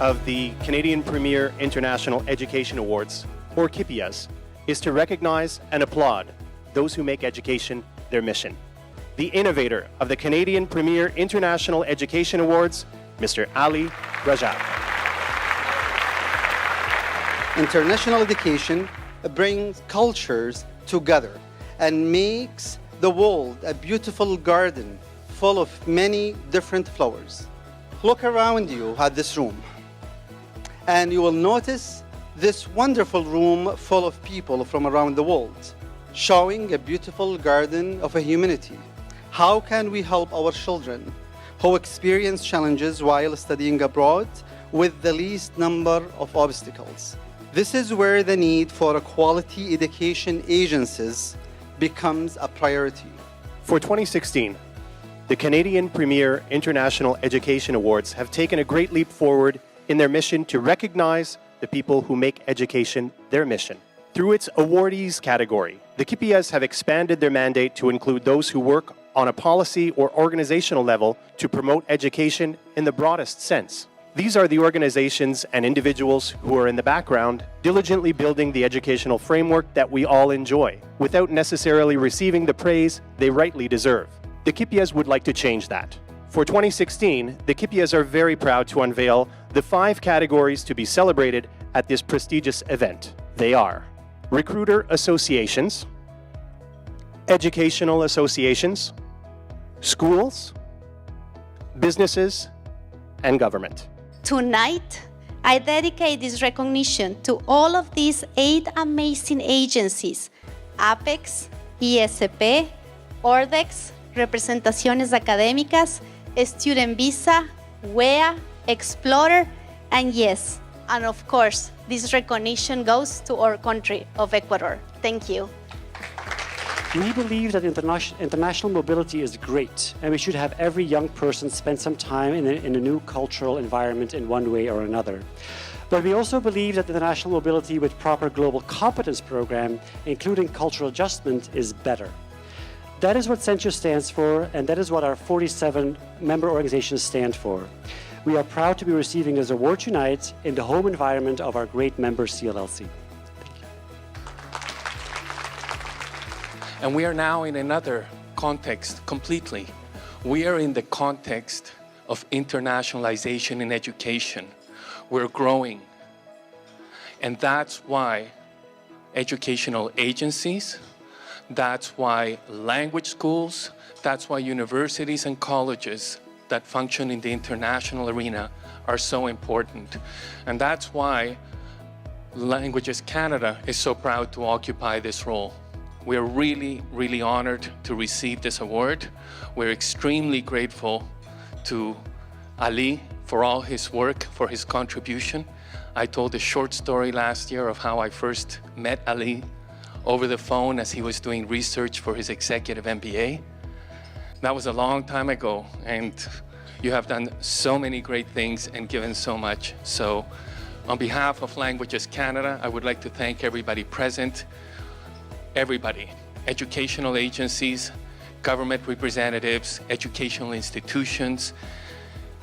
of the Canadian Premier International Education Awards, or CPIEAs, is to recognize and applaud those who make education their mission. The innovator of the Canadian Premier International Education Awards, Mr. Ali Rajab. International education brings cultures together and makes the world a beautiful garden full of many different flowers. Look around you at this room, and you will notice this wonderful room full of people from around the world, showing a beautiful garden of humanity. How can we help our children who experience challenges while studying abroad with the least number of obstacles? This is where the need for quality education agencies becomes a priority. For 2016, the Canadian Premier International Education Awards have taken a great leap forward in their mission to recognize the people who make education their mission. Through its awardees category, the CPIEAs have expanded their mandate to include those who work on a policy or organizational level to promote education in the broadest sense. These are the organizations and individuals who are in the background, diligently building the educational framework that we all enjoy, without necessarily receiving the praise they rightly deserve. The CPIEAs would like to change that. For 2016, the CPIEAs are very proud to unveil the 5 categories to be celebrated at this prestigious event. They are recruiter associations, educational associations, schools, businesses, and government. Tonight, I dedicate this recognition to all of these 8 amazing agencies: APEX, ISP, ORDEX, Representaciones Académicas, Student Visa, WEA, Explorer, and yes, and of course, this recognition goes to our country of Ecuador. Thank you. We believe that international mobility is great, and we should have every young person spend some time in a new cultural environment in one way or another. But we also believe that international mobility with proper global competence program, including cultural adjustment, is better. That is what CENTU stands for, and that is what our 47 member organizations stand for. We are proud to be receiving this award tonight in the home environment of our great member CLLC. And we are now in another context completely. We are in the context of internationalization in education. We're growing. And that's why educational agencies, that's why language schools, that's why universities and colleges that function in the international arena are so important. And that's why Languages Canada is so proud to occupy this role. We're really, really honored to receive this award. We're extremely grateful to Ali for all his work, for his contribution. I told a short story last year of how I first met Ali over the phone as he was doing research for his executive MBA. That was a long time ago, and you have done so many great things and given so much. So on behalf of Languages Canada, I would like to thank everybody present, everybody, educational agencies, government representatives, educational institutions,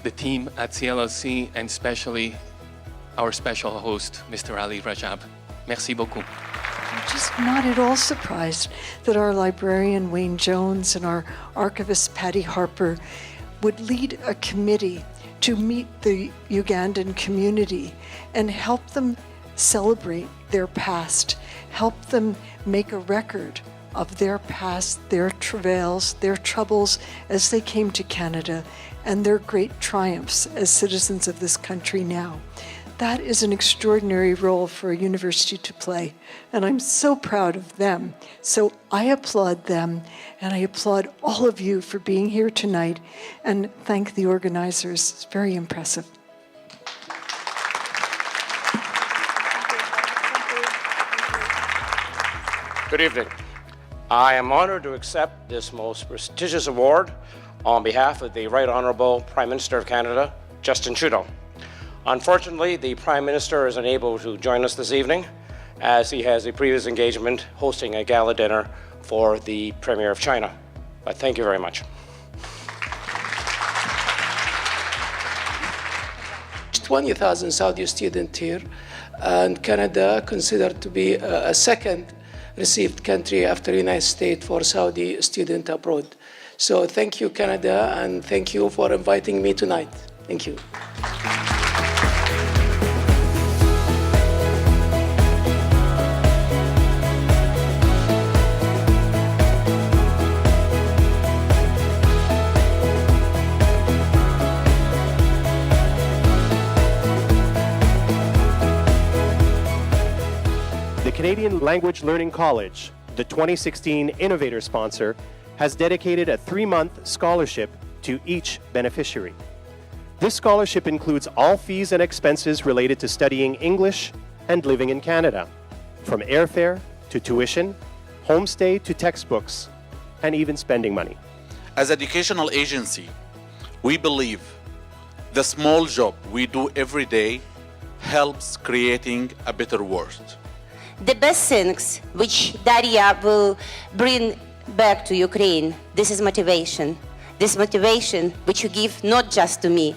the team at CLLC, and especially our special host, Mr. Ali Rajab. Merci beaucoup. I'm just not at all surprised that our librarian Wayne Jones and our archivist Patty Harper would lead a committee to meet the Ugandan community and help them celebrate their past, help them make a record of their past, their travails, their troubles as they came to Canada, and their great triumphs as citizens of this country now. That is an extraordinary role for a university to play, and I'm so proud of them. So I applaud them, and I applaud all of you for being here tonight, and thank the organizers. It's very impressive. Good evening. I am honored to accept this most prestigious award on behalf of the Right Honourable Prime Minister of Canada, Justin Trudeau. Unfortunately, the Prime Minister is unable to join us this evening as he has a previous engagement hosting a gala dinner for the Premier of China. But thank you very much. 20,000 Saudi students here, and Canada considered to be a second received country after United States for Saudi students abroad. So thank you, Canada, and thank you for inviting me tonight. Thank you. The Canadian Language Learning College, the 2016 Innovator sponsor, has dedicated a 3-month scholarship to each beneficiary. This scholarship includes all fees and expenses related to studying English and living in Canada, from airfare to tuition, homestay to textbooks, and even spending money. As an educational agency, we believe the small job we do every day helps creating a better world. The best things which Daria will bring back to Ukraine, this is motivation. This motivation which you give not just to me,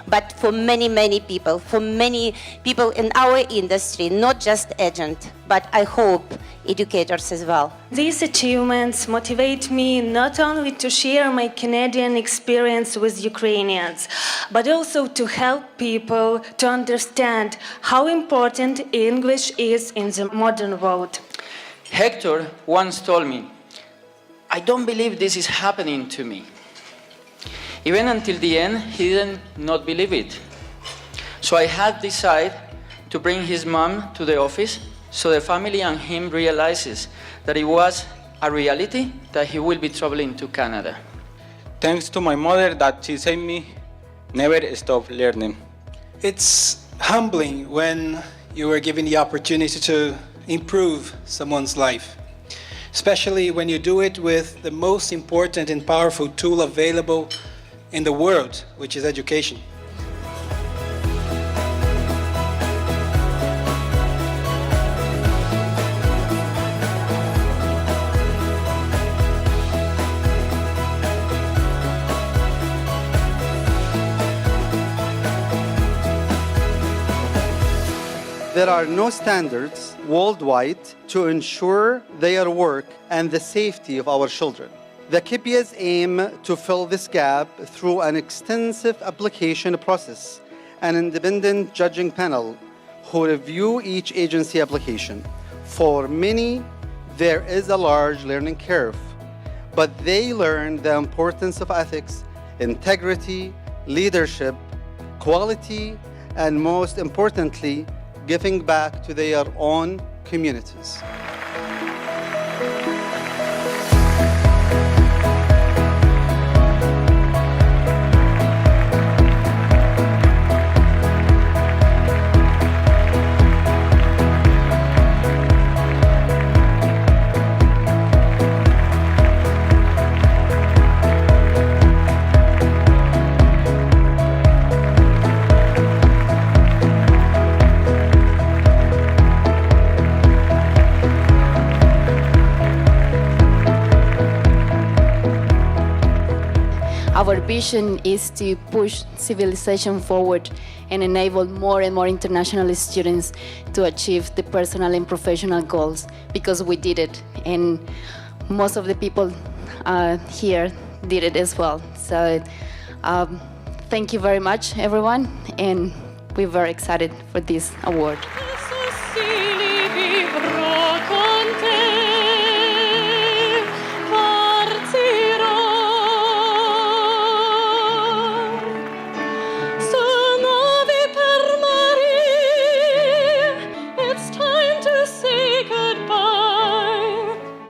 but for many, many people, for many people in our industry, not just agents, but I hope educators as well. These achievements motivate me not only to share my Canadian experience with Ukrainians, but also to help people to understand how important English is in the modern world. Hector once told me, "I don't believe this is happening to me." Even until the end, he didn't not believe it. So I had decided to bring his mom to the office so the family and him realizes that it was a reality that he will be traveling to Canada. Thanks to my mother that she said me, never stop learning. It's humbling when you are given the opportunity to improve someone's life, especially when you do it with the most important and powerful tool available in the world, which is education. There are no standards worldwide to ensure their work and the safety of our children. The CPIEAs aim to fill this gap through an extensive application process, an independent judging panel who review each agency application. For many, there is a large learning curve, but they learn the importance of ethics, integrity, leadership, quality, and most importantly, giving back to their own communities. Our vision is to push civilization forward and enable more and more international students to achieve the personal and professional goals, because we did it, and most of the people here did it as well. So thank you very much, everyone, and we're very excited for this award.